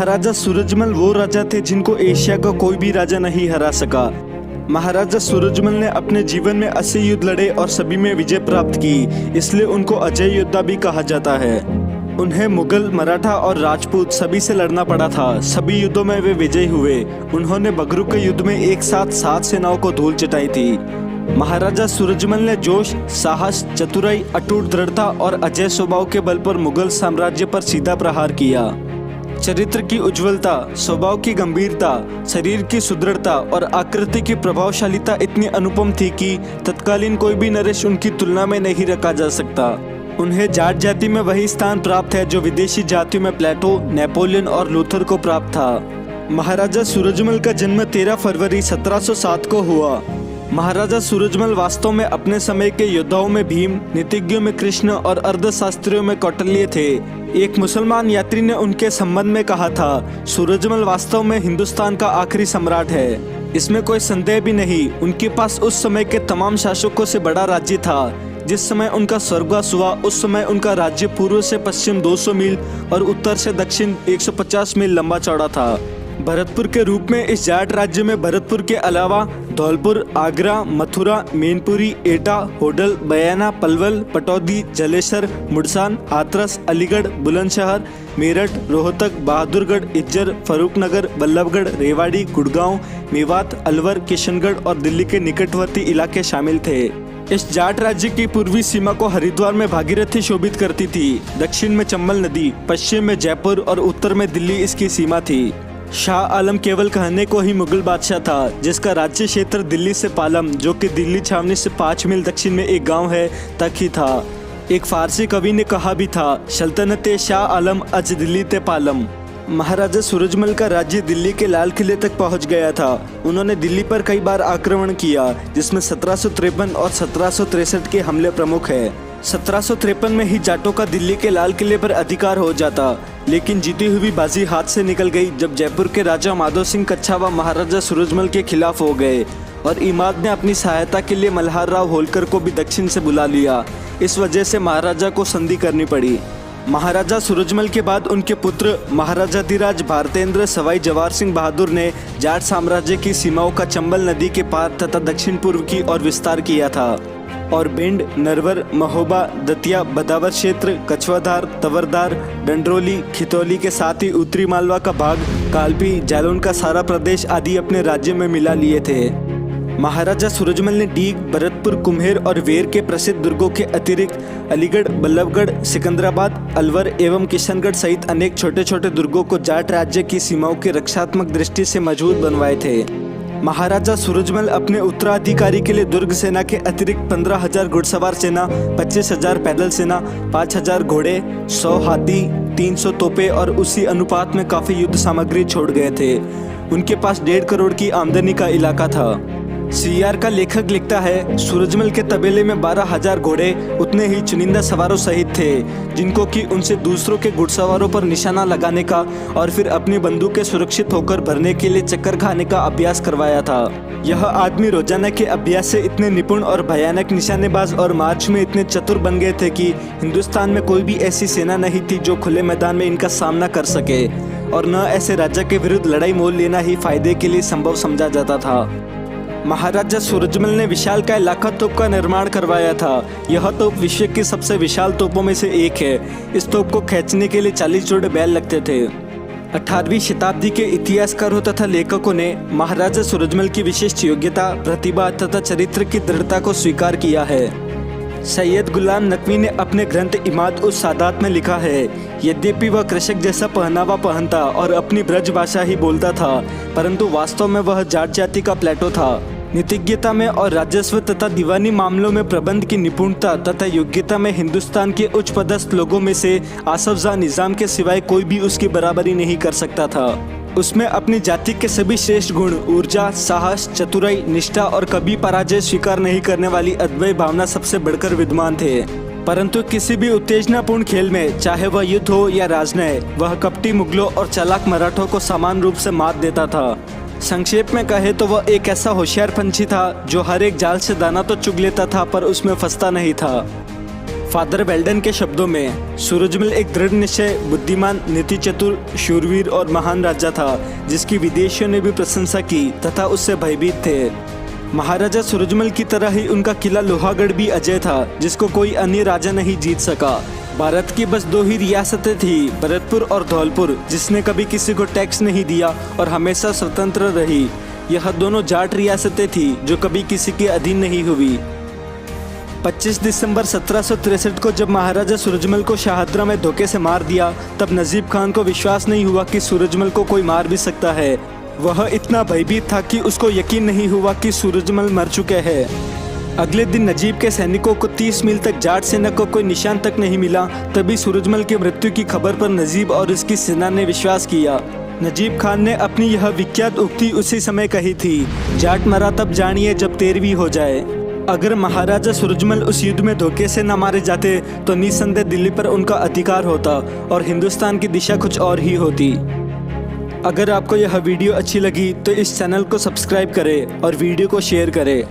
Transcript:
महाराजा सूरजमल वो राजा थे जिनको एशिया का कोई भी राजा नहीं हरा सका। महाराजा सूरजमल ने अपने जीवन में 80 युद्ध लड़े और सभी में विजय प्राप्त की, इसलिए उनको अजय योद्धा भी कहा जाता है। उन्हें मुगल, मराठा और राजपूत सभी से लड़ना पड़ा था। सभी युद्धों में वे विजयी हुए। उन्होंने बगरू के युद्ध में एक साथ 7 सेनाओं को धूल चटाई थी। महाराजा सूरजमल ने जोश, साहस, चतुराई, अटूट दृढ़ता और अजय स्वभाव के बल पर मुगल साम्राज्य पर सीधा प्रहार किया। चरित्र की उज्ज्वलता, स्वभाव की गंभीरता, शरीर की सुदृढ़ता और आकृति की प्रभावशालीता इतनी अनुपम थी कि तत्कालीन कोई भी नरेश उनकी तुलना में नहीं रखा जा सकता। उन्हें जाट जाति में वही स्थान प्राप्त है जो विदेशी जातियों में प्लेटो, नेपोलियन और लूथर को प्राप्त था। महाराजा सूरजमल का जन्म 13 फरवरी 1707 को हुआ। महाराजा सूरजमल वास्तव में अपने समय के योद्धाओं में भीम, नीतिज्ञों में कृष्ण और अर्थशास्त्रियों में कौटिल्य थे। एक मुसलमान यात्री ने उनके संबंध में कहा था, सूरजमल वास्तव में हिंदुस्तान का आखिरी सम्राट है। इसमें कोई संदेह भी नहीं। उनके पास उस समय के तमाम शासकों से बड़ा राज्य था। जिस समय उनका स्वर्गवास हुआ उस समय उनका राज्य पूर्व से पश्चिम 200 मील और उत्तर से दक्षिण 150 मील लंबा चौड़ा था। भरतपुर के रूप में इस जाट राज्य में भरतपुर के अलावा धौलपुर, आगरा, मथुरा, मैनपुरी, एटा, होडल, बयाना, पलवल, पटौदी, जलेसर, मुड़सान, हाथरस, अलीगढ़, बुलंदशहर, मेरठ, रोहतक, बहादुरगढ़, इज्जर, फरूखनगर, बल्लभगढ़, रेवाड़ी, गुड़गांव, मेवात, अलवर, किशनगढ़ और दिल्ली के निकटवर्ती इलाके शामिल थे। इस जाट राज्य की पूर्वी सीमा को हरिद्वार में भागीरथी शोभित करती थी। दक्षिण में चंबल नदी, पश्चिम में जयपुर और उत्तर में दिल्ली इसकी सीमा थी। शाह आलम केवल कहने को ही मुगल बादशाह था, जिसका राज्य क्षेत्र दिल्ली से पालम, जो कि दिल्ली छावनी से 5 मील दक्षिण में एक गांव है, तक ही था। एक फारसी कवि ने कहा भी था, सल्तनते शाह आलम अज दिल्ली ते पालम। महाराजा सूरजमल का राज्य दिल्ली के लाल किले तक पहुंच गया था। उन्होंने दिल्ली पर कई बार आक्रमण किया, जिसमें 1753 और 1763 के हमले प्रमुख है। 1753 में ही जाटों का दिल्ली के लाल किले पर अधिकार हो जाता, लेकिन जीती हुई बाजी हाथ से निकल गई जब जयपुर के राजा माधो सिंह कच्छावा महाराजा सूरजमल के खिलाफ हो गए और इमाद ने अपनी सहायता के लिए मल्हार राव होलकर को भी दक्षिण से बुला लिया। इस वजह से महाराजा को संधि करनी पड़ी। महाराजा सूरजमल के बाद उनके पुत्र महाराजाधिराज भारतेंद्र सवाई जवाहर सिंह बहादुर ने जाट साम्राज्य की सीमाओं का चंबल नदी के पार तथा दक्षिण पूर्व की ओर विस्तार किया था और भिंड, नरवर, महोबा, दतिया, बदावर क्षेत्र, कछवाधार, तवरदार, डंडरौली, खितौली के साथ ही उत्तरी मालवा का भाग, कालपी, जालौन का सारा प्रदेश आदि अपने राज्य में मिला लिए थे। महाराजा सूरजमल ने डीग, भरतपुर, कुम्हेर और वेर के प्रसिद्ध दुर्गों के अतिरिक्त अलीगढ़, बल्लभगढ़, सिकंदराबाद, अलवर एवं किशनगढ़ सहित अनेक छोटे छोटे दुर्गों को जाट राज्य की सीमाओं की रक्षात्मक दृष्टि से मजबूत बनवाए थे। महाराजा सूरजमल अपने उत्तराधिकारी के लिए दुर्ग सेना के अतिरिक्त 15,000 घुड़सवार सेना, 25,000 पैदल सेना, 5,000 घोड़े, 100 हाथी, 300 तोपें और उसी अनुपात में काफी युद्ध सामग्री छोड़ गए थे। उनके पास 1.5 करोड़ की आमदनी का इलाका था। सीआर का लेखक लिखता है, सूरजमल के तबेले में 12,000 घोड़े उतने ही चुनिंदा सवारों सहित थे, जिनको कि उनसे दूसरों के घुड़सवारों पर निशाना लगाने का और फिर अपनी बंदूकें सुरक्षित होकर भरने के लिए चक्कर खाने का अभ्यास करवाया था। यह आदमी रोजाना के अभ्यास से इतने निपुण और भयानक निशानेबाज और मार्च में इतने चतुर बन गए थे कि हिंदुस्तान में कोई भी ऐसी सेना नहीं थी जो खुले मैदान में इनका सामना कर सके, और न ऐसे राजा के विरुद्ध लड़ाई मोल लेना ही फायदे के लिए संभव समझा जाता था। महाराजा सूरजमल ने विशालकाय लाखा तोप का निर्माण करवाया था। यह तोप विश्व की सबसे विशाल तोपों में से एक है। इस तोप को खींचने के लिए 40 जोड़े बैल लगते थे। 18वीं शताब्दी के इतिहासकारों तथा लेखकों ने महाराजा सूरजमल की विशिष्ट योग्यता, प्रतिभा तथा चरित्र की दृढ़ता को स्वीकार किया है। सैयद गुलाम नकवी ने अपने ग्रंथ इमाद उस सादात में लिखा है, यद्यपि वह कृषक जैसा पहनावा पहनता और अपनी ब्रज भाषा ही बोलता था, परंतु वास्तव में वह जाट जाति का प्लेटो था। नीतिज्ञता में और राजस्व तथा दीवानी मामलों में प्रबंध की निपुणता तथा योग्यता में हिंदुस्तान के उच्च पदस्थ लोगों में से आसफ जाह निजाम के सिवाय कोई भी उसकी बराबरी नहीं कर सकता था। उसमें अपनी जाति के सभी श्रेष्ठ गुण, ऊर्जा, साहस, चतुराई, निष्ठा और कभी पराजय स्वीकार नहीं करने वाली अद्वैय भावना सबसे बढ़कर विद्यमान थे। परंतु किसी भी उत्तेजनापूर्ण खेल में, चाहे वह युद्ध हो या राजनय, वह कपटी मुगलों और चालाक मराठों को समान रूप से मात देता था। संक्षेप में कहे तो वह एक ऐसा होशियार पंछी था जो हर एक जाल से दाना तो चुग लेता था पर उसमें फंसता नहीं था। फादर वेल्डन के शब्दों में, सूरजमल एक दृढ़ निश्चय, बुद्धिमान, नीति चतुर, शूरवीर और महान राजा था जिसकी विदेशियों ने भी प्रशंसा की तथा उससे भयभीत थे। महाराजा सूरजमल की तरह ही उनका किला लोहागढ़ भी अजय था जिसको कोई अन्य राजा नहीं जीत सका। भारत की बस 2 ही रियासतें थी, भरतपुर और धौलपुर, जिसने कभी किसी को टैक्स नहीं दिया और हमेशा स्वतंत्र रही। यह दोनों जाट रियासतें थी जो कभी किसी के अधीन नहीं हुई। 25 दिसंबर 1763 को जब महाराजा सूरजमल को शाहदरा में धोखे से मार दिया, तब नजीब खान को विश्वास नहीं हुआ कि सूरजमल को कोई मार भी सकता है। वह इतना भयभीत था कि उसको यकीन नहीं हुआ कि सूरजमल मर चुके हैं। अगले दिन नजीब के सैनिकों को 30 मील तक जाट सेना को कोई निशान तक नहीं मिला। तभी सूरजमल की मृत्यु की खबर पर नजीब और उसकी सेना ने विश्वास किया। नजीब खान ने अपनी यह विख्यात उक्ति उसी समय कही थी, जाट मरा तब जानिए जब 13वीं हो जाए। अगर महाराजा सूरजमल उस युद्ध में धोखे से न मारे जाते तो निस्संदेह दिल्ली पर उनका अधिकार होता और हिंदुस्तान की दिशा कुछ और ही होती। अगर आपको यह वीडियो अच्छी लगी तो इस चैनल को सब्सक्राइब करें और वीडियो को शेयर करें।